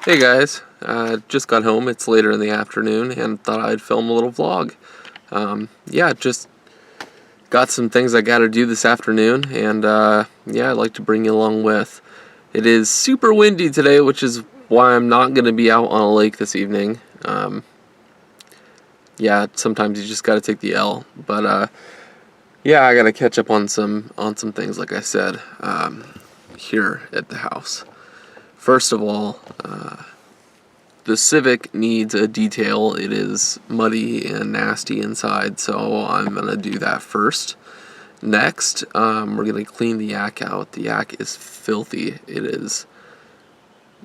Hey guys, just got home. It's later in the afternoon and thought I'd film a little vlog. Yeah, just got some things I gotta do this afternoon, and yeah, I'd like to bring you along with. It is super windy today, which is why I'm not gonna be out on a lake this evening. Yeah, sometimes you just gotta take the L, but yeah, I gotta catch up on some things, like I said, here at the house. First of all, the Civic needs a detail. It is muddy and nasty inside, so I'm going to do that first. Next, we're going to clean the yak out. The yak is filthy. It is,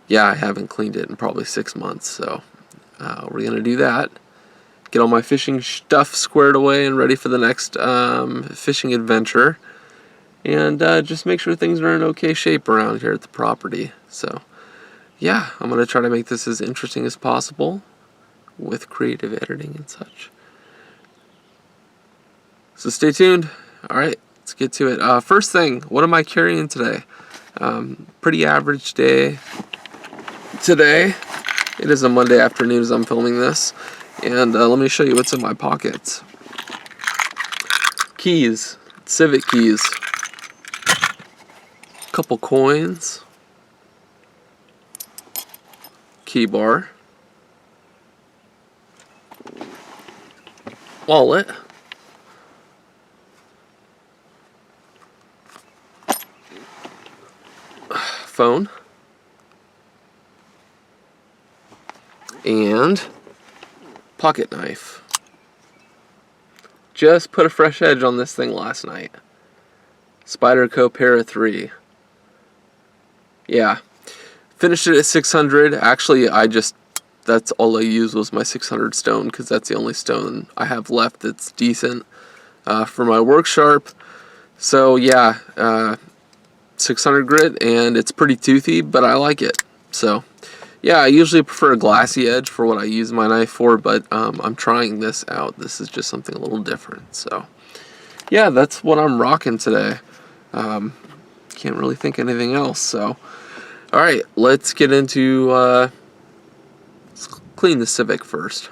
yeah, I haven't cleaned it in probably 6 months, so we're going to do that. Get all my fishing stuff squared away and ready for the next fishing adventure. And just make sure things are in okay shape around here at the property. So yeah, I'm going to try to make this as interesting as possible with creative editing and such. So stay tuned. Alright, let's get to it. First thing, what am I carrying today? Pretty average day today. It is a Monday afternoon as I'm filming this. And let me show you what's in my pockets. Keys. Civic keys. Couple coins. Key bar. Wallet. Phone. And pocket knife. Just put a fresh edge on this thing last night. Spyderco Para 3. Yeah. Finished it at 600. Actually, that's all I used was my 600 stone, because that's the only stone I have left that's decent for my work sharp. So yeah, 600 grit, and it's pretty toothy, but I like it. So yeah, I usually prefer a glassy edge for what I use my knife for, but I'm trying this out. This is just something a little different. So yeah, that's what I'm rocking today. Can't really think of anything else. So alright, let's get into, let's clean the Civic first.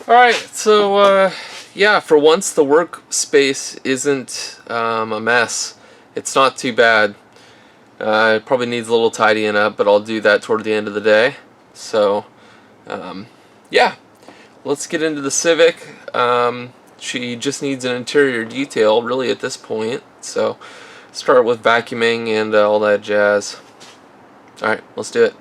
Alright, so, yeah, for once the workspace isn't a mess. It's not too bad. It probably needs a little tidying up, but I'll do that toward the end of the day. So, yeah, let's get into the Civic. She just needs an interior detail, really, at this point. So, start with vacuuming and all that jazz. Alright, let's do it.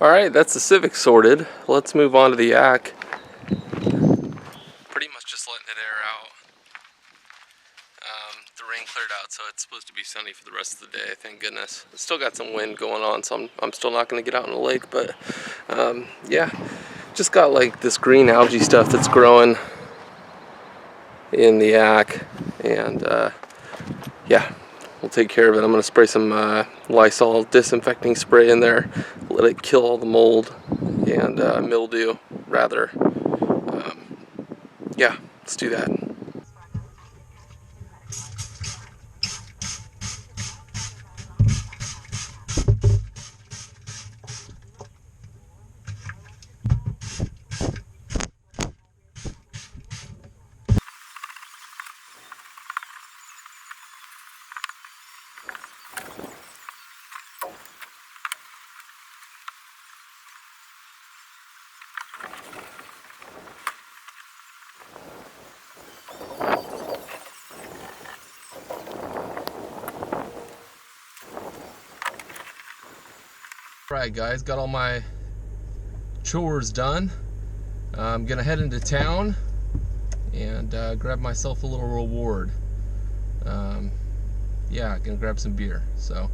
Alright, that's the Civic sorted. Let's move on to the Yak. Pretty much just letting it air out. The rain cleared out, so it's supposed to be sunny for the rest of the day, thank goodness. It's still got some wind going on, so I'm still not going to get out in the lake, but yeah, just got like this green algae stuff that's growing in the Yak, and yeah, we'll take care of it. I'm going to spray some Lysol disinfecting spray in there, let it kill all the mold and mildew, rather. Yeah, let's do that. Alright guys, got all my chores done. I'm gonna head into town and grab myself a little reward. Yeah, gonna grab some beer. So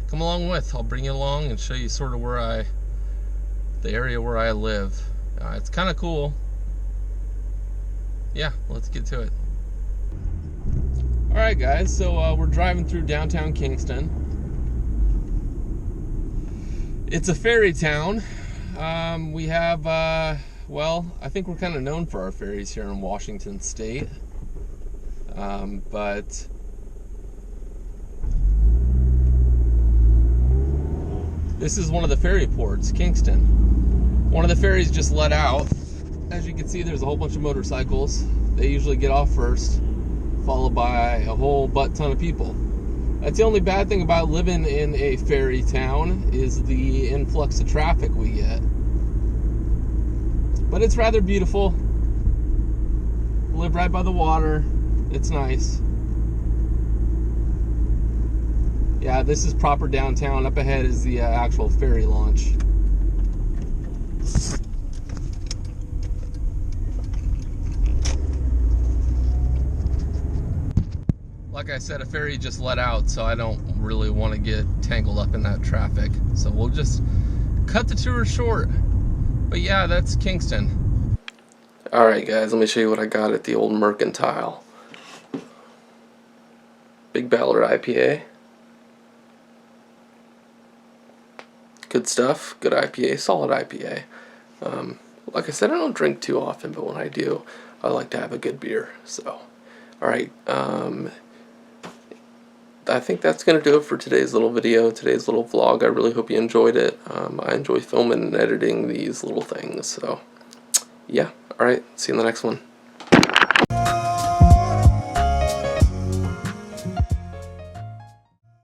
come along with. I'll bring you along and show you sort of the area where I live. It's kind of cool. Yeah, let's get to it. Alright guys, so we're driving through downtown Kingston. It's a ferry town. We have, well, I think we're kind of known for our ferries here in Washington State. But this is one of the ferry ports, Kingston. One of the ferries just let out. As you can see, there's a whole bunch of motorcycles. They usually get off first, followed by a whole butt ton of people. That's the only bad thing about living in a ferry town, is the influx of traffic we get. But it's rather beautiful. Live right by the water. It's nice. Yeah, this is proper downtown. Up ahead is the actual ferry launch. Like I said, a ferry just let out, so I don't really want to get tangled up in that traffic. So we'll just cut the tour short. But yeah, that's Kingston. Alright guys, let me show you what I got at the old Mercantile. Big Ballard IPA. Good stuff, good IPA, solid IPA. Like I said, I don't drink too often, but when I do, I like to have a good beer. So, alright, I think that's going to do it for today's little video, today's little vlog. I really hope you enjoyed it. I enjoy filming and editing these little things. So, yeah. Alright, see you in the next one.